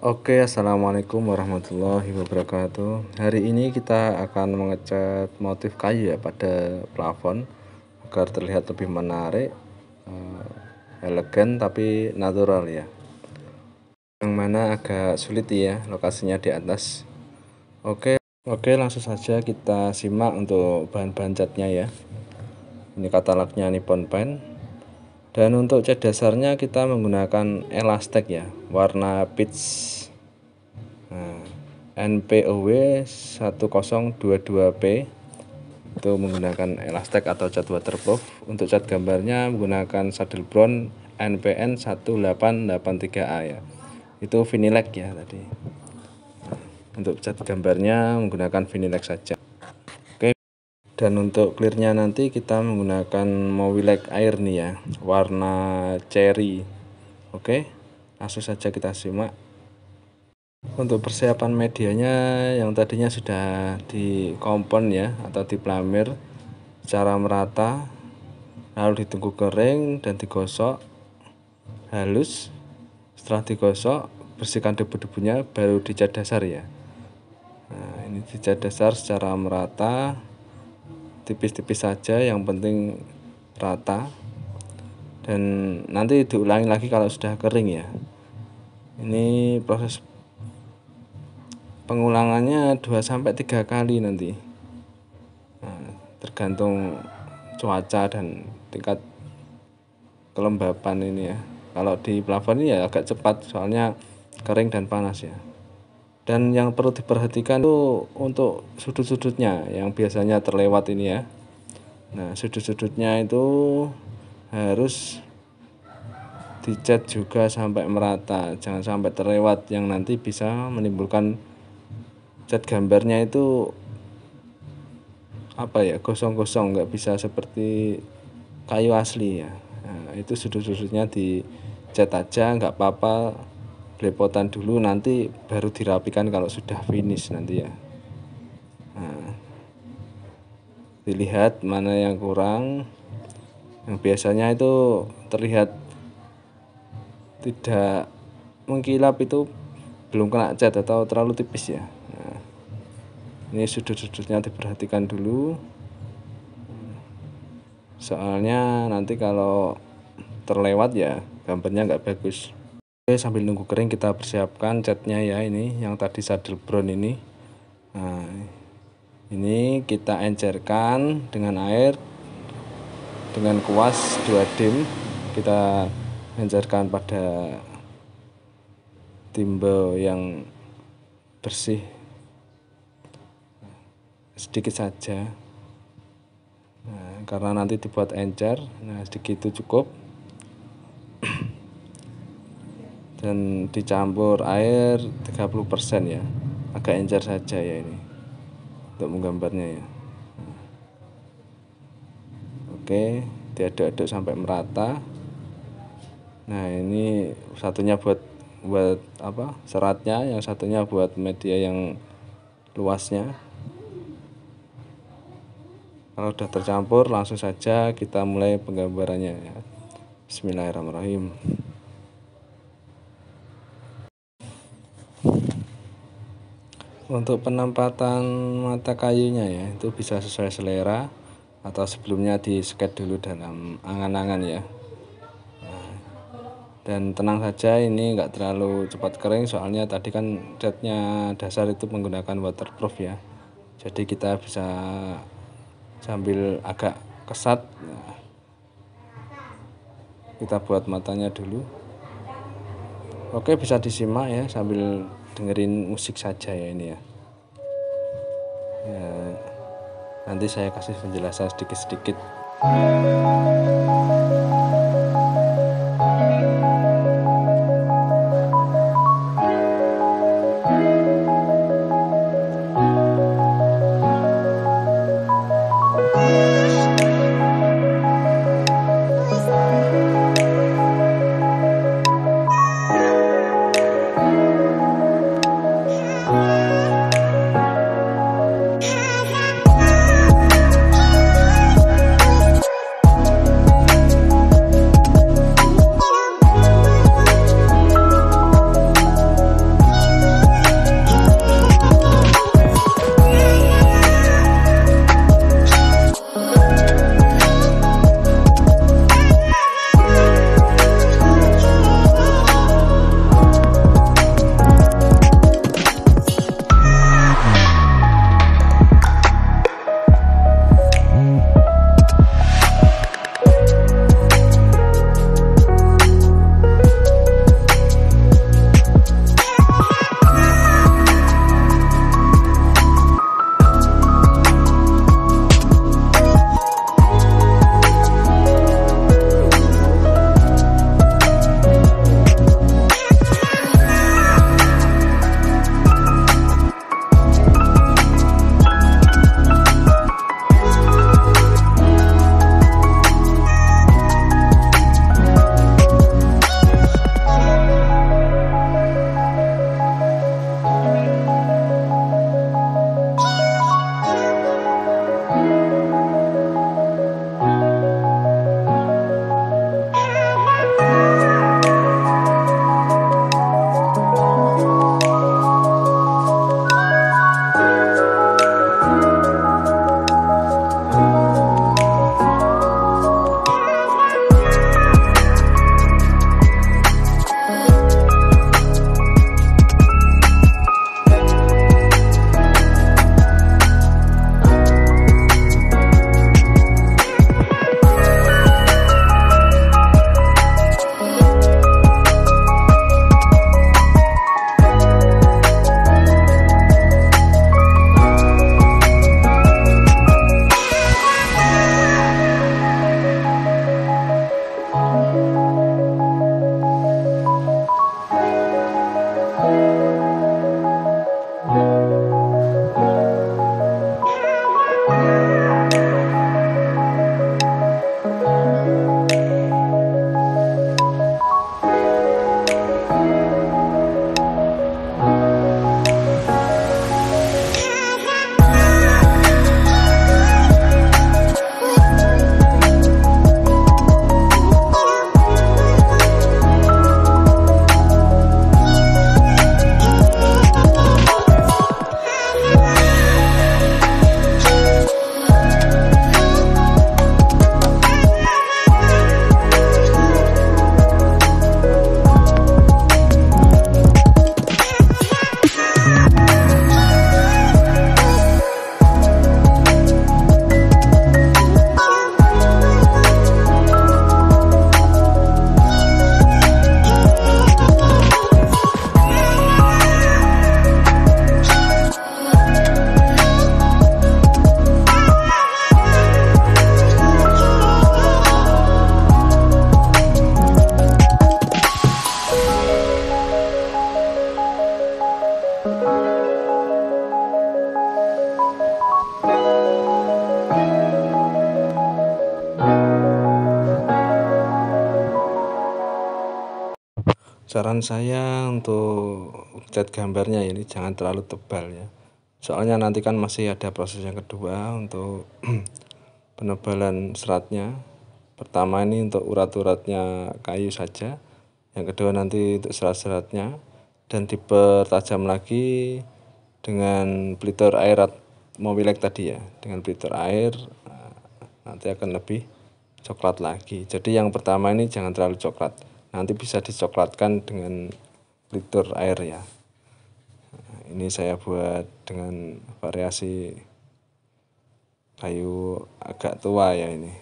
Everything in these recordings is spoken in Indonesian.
Oke, assalamualaikum warahmatullahi wabarakatuh. Hari ini kita akan mengecat motif kayu ya pada plafon agar terlihat lebih menarik, elegan tapi natural ya. Yang mana agak sulit ya, lokasinya di atas. Oke, langsung saja kita simak untuk bahan-bahan catnya ya. Ini katalognya Nippon Paint. Dan untuk cat dasarnya kita menggunakan elastek ya, warna peach. NPOW 1022P itu menggunakan elastek atau cat waterproof. Untuk cat gambarnya menggunakan saddle brown NPN 1883A ya. Itu Vinilex ya tadi. Untuk cat gambarnya menggunakan Vinilex saja. Oke. Dan untuk clearnya nanti kita menggunakan Mowilex Air nih ya, warna cherry. Oke, langsung saja kita simak. Untuk persiapan medianya yang tadinya sudah dikompon ya atau diplamir secara merata, lalu ditunggu kering dan digosok halus. Setelah digosok, bersihkan debu-debunya, baru dicat dasar ya. Nah, ini dicat dasar secara merata, tipis-tipis saja, yang penting rata. Dan nanti diulangi lagi kalau sudah kering ya. Ini proses pengulangannya 2-3 kali nanti. Nah, tergantung cuaca dan tingkat kelembapan ini ya. Kalau di plafon ini ya agak cepat soalnya kering dan panas ya. Dan yang perlu diperhatikan itu untuk sudut-sudutnya yang biasanya terlewat ini ya. Nah, sudut-sudutnya itu harus dicat juga sampai merata, jangan sampai terlewat yang nanti bisa menimbulkan cat gambarnya itu gosong-gosong, nggak bisa seperti kayu asli ya. Nah, itu sudut-sudutnya dicat aja, nggak apa-apa, belepotan dulu, nanti baru dirapikan kalau sudah finish nanti ya. Nah, dilihat mana yang kurang, yang biasanya itu terlihat tidak mengkilap itu belum kena cat atau terlalu tipis ya. Nah, ini sudut-sudutnya diperhatikan dulu, soalnya nanti kalau terlewat ya gambarnya nggak bagus. Oke, sambil nunggu kering kita persiapkan catnya ya. Ini yang tadi saddle brown ini. Nah, ini kita encerkan dengan air dengan kuas 2 dim. Kita encerkan pada timbel yang bersih sedikit saja. Nah, karena nanti dibuat encer, nah sedikit itu cukup. Dan dicampur air 30% ya, agak encer saja ya ini untuk menggambarnya ya. Oke, diaduk-aduk sampai merata. Nah, ini satunya buat seratnya, yang satunya buat media yang luasnya. Kalau sudah tercampur, langsung saja kita mulai penggambarannya ya. Bismillahirrahmanirrahim. Untuk penempatan mata kayunya ya, itu bisa sesuai selera atau sebelumnya di sketch dulu dalam angan-angan ya. Nah, dan tenang saja, ini enggak terlalu cepat kering soalnya tadi kan catnya dasar itu menggunakan waterproof ya. Jadi kita bisa sambil agak kesat, nah, kita buat matanya dulu. Oke, bisa disimak ya sambil dengerin musik saja ya ini ya. Ya, nanti saya kasih penjelasan sedikit-sedikit. Saran saya untuk cat gambarnya ini jangan terlalu tebal ya. Soalnya nanti kan masih ada proses yang kedua untuk penebalan seratnya. Pertama ini untuk urat-uratnya kayu saja. Yang kedua nanti untuk serat-seratnya, dan dipertajam lagi dengan plitur air Mobilek tadi ya. Dengan plitur air nanti akan lebih coklat lagi. Jadi yang pertama ini jangan terlalu coklat, nanti bisa dicoklatkan dengan plitur air ya. Ini saya buat dengan variasi kayu agak tua ya ini.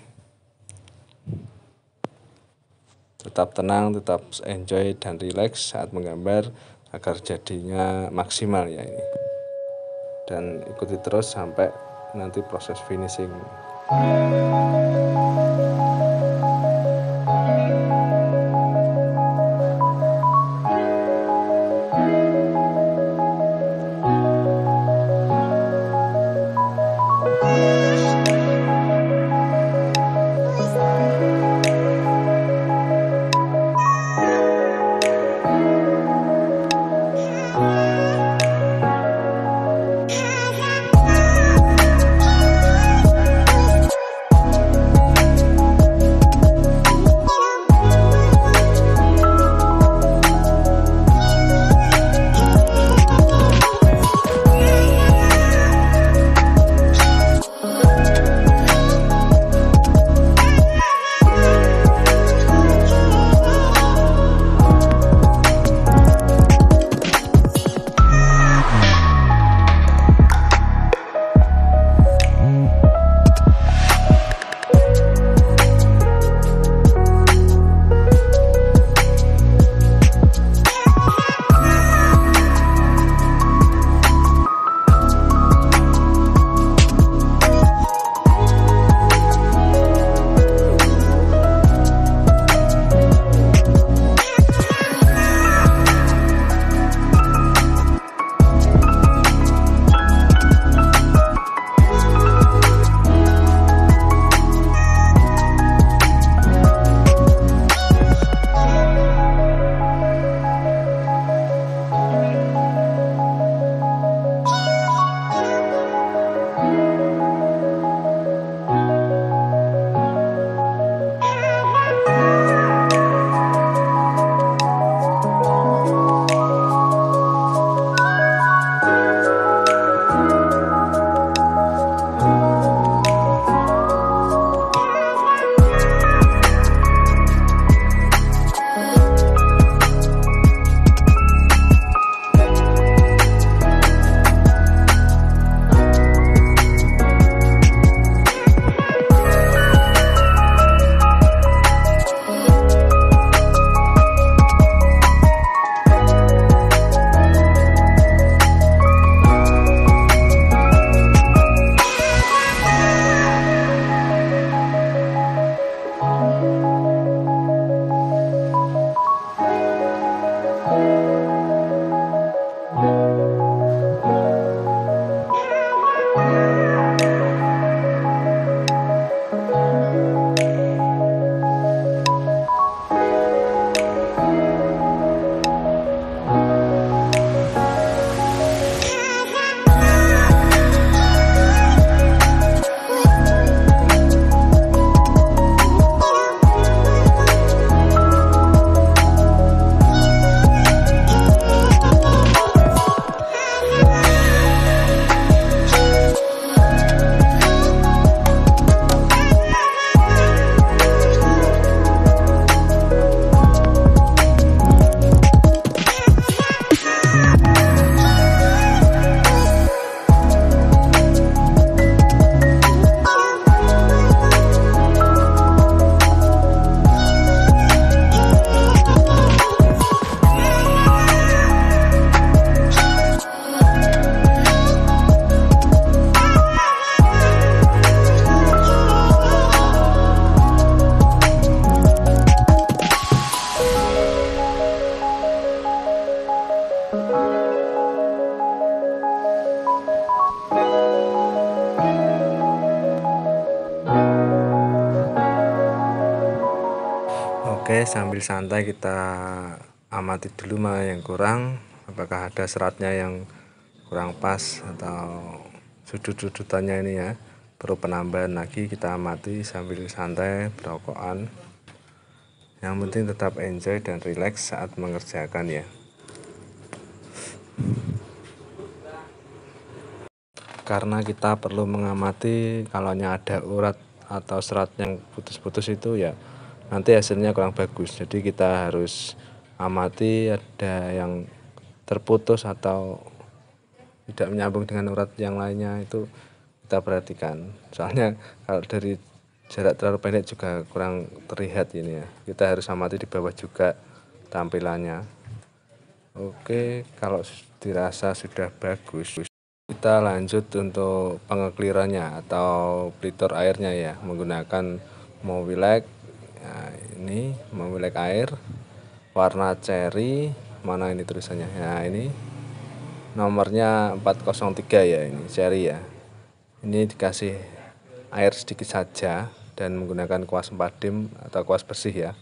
Tetap tenang, tetap enjoy dan relax saat menggambar agar jadinya maksimal ya ini. Dan ikuti terus sampai nanti proses finishing. Oke, sambil santai kita amati dulu mana yang kurang, apakah ada seratnya yang kurang pas atau sudut-sudutannya ini ya perlu penambahan lagi. Kita amati sambil santai berokokan. Yang penting tetap enjoy dan relax saat mengerjakan ya. Karena kita perlu mengamati kalau ada urat atau serat yang putus-putus itu ya nanti hasilnya kurang bagus. Jadi kita harus amati ada yang terputus atau tidak menyambung dengan urat yang lainnya, itu kita perhatikan. Soalnya kalau dari jarak terlalu pendek juga kurang terlihat ini ya. Kita harus amati di bawah juga tampilannya. Oke, kalau dirasa sudah bagus, kita lanjut untuk pengeklirannya atau pelitur airnya ya, menggunakan Mowileg. Nah, ini Mowileg air warna cherry, mana ini tulisannya? Nah, ini nomornya 403 ya, ini cherry ya. Ini dikasih air sedikit saja dan menggunakan kuas 4dim atau kuas bersih ya.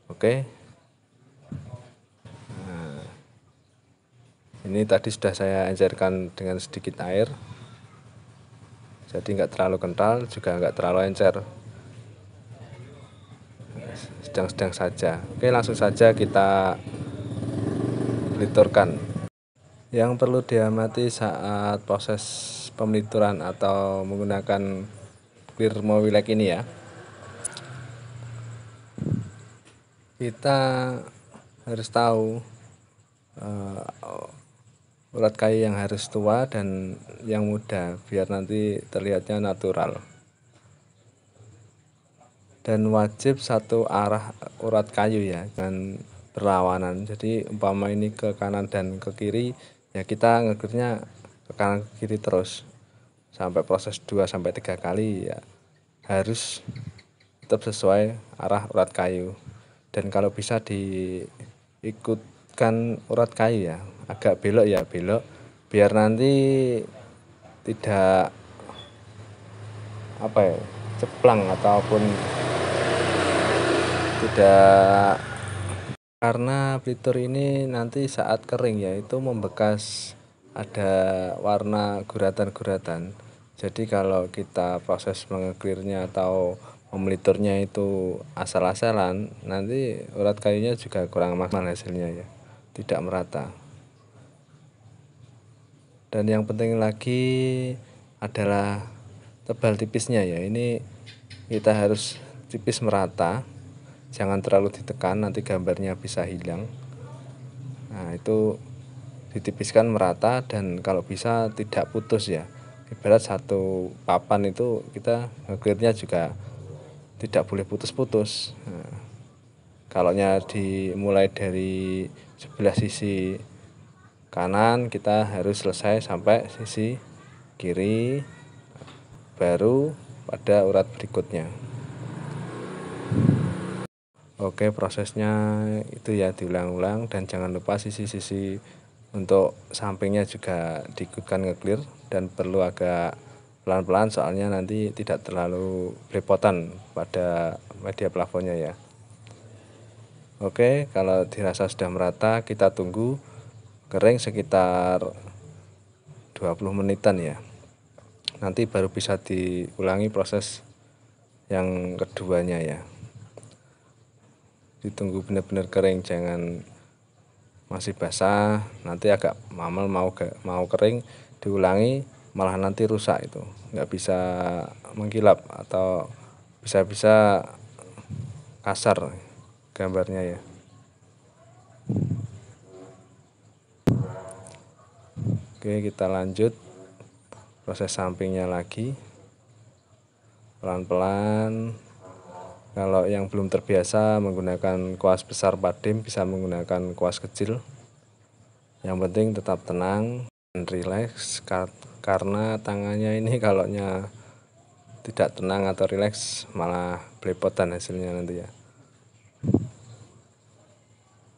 Oke. Ini tadi sudah saya encerkan dengan sedikit air, jadi nggak terlalu kental juga nggak terlalu encer, sedang-sedang saja. Oke, langsung saja kita peliturkan. Yang perlu diamati saat proses pemlituran atau menggunakan clear Mowileg ini ya, kita harus tahu urat kayu yang harus tua dan yang muda biar nanti terlihatnya natural. Dan wajib satu arah urat kayu ya, jangan berlawanan. Jadi umpama ini ke kanan dan ke kiri ya, kita ngegernya ke kanan ke kiri terus sampai proses 2-3 kali ya, harus tetap sesuai arah urat kayu. Dan kalau bisa diikutkan urat kayu ya, agak belok ya belok, biar nanti tidak ceplang ataupun tidak, karena pelitur ini nanti saat kering ya itu membekas ada warna guratan-guratan. Jadi kalau kita proses mengeklirnya atau memeliturnya itu asal-asalan, nanti urat kayunya juga kurang maksimal hasilnya ya, tidak merata. Dan yang penting lagi adalah tebal tipisnya ya, ini kita harus tipis merata, jangan terlalu ditekan nanti gambarnya bisa hilang. Nah, itu ditipiskan merata dan kalau bisa tidak putus ya, ibarat satu papan itu kita ngeklirnya juga tidak boleh putus-putus. Nah, kalau dimulai dari sebelah sisi kanan, kita harus selesai sampai sisi kiri, baru pada urat berikutnya. Oke, prosesnya itu ya diulang-ulang, dan jangan lupa sisi-sisi untuk sampingnya juga diikutkan ngeclear dan perlu agak pelan-pelan soalnya nanti tidak terlalu belepotan pada media plafonnya ya. Oke, kalau dirasa sudah merata kita tunggu kering sekitar 20 menitan ya. Nanti baru bisa diulangi proses yang keduanya ya. Ditunggu benar-benar kering, jangan masih basah, nanti agak mamel mau kering diulangi malah nanti rusak, itu nggak bisa mengkilap atau bisa kasar gambarnya ya. Oke, kita lanjut proses sampingnya lagi pelan-pelan. Kalau yang belum terbiasa menggunakan kuas besar 4dim bisa menggunakan kuas kecil. Yang penting tetap tenang dan rileks, karena tangannya ini kalau tidak tenang atau rileks malah belepotan hasilnya nanti ya.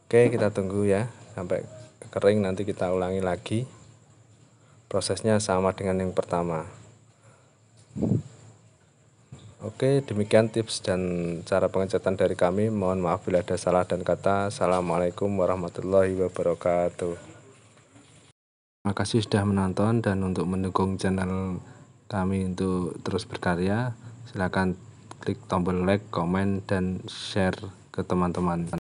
Oke, kita tunggu ya sampai kering, nanti kita ulangi lagi. Prosesnya sama dengan yang pertama. Oke. Oke, demikian tips dan cara pengecatan dari kami. Mohon maaf bila ada salah dan kata. Assalamualaikum warahmatullahi wabarakatuh. Terima kasih sudah menonton, dan untuk mendukung channel kami untuk terus berkarya, silakan klik tombol like, komen, dan share ke teman-teman.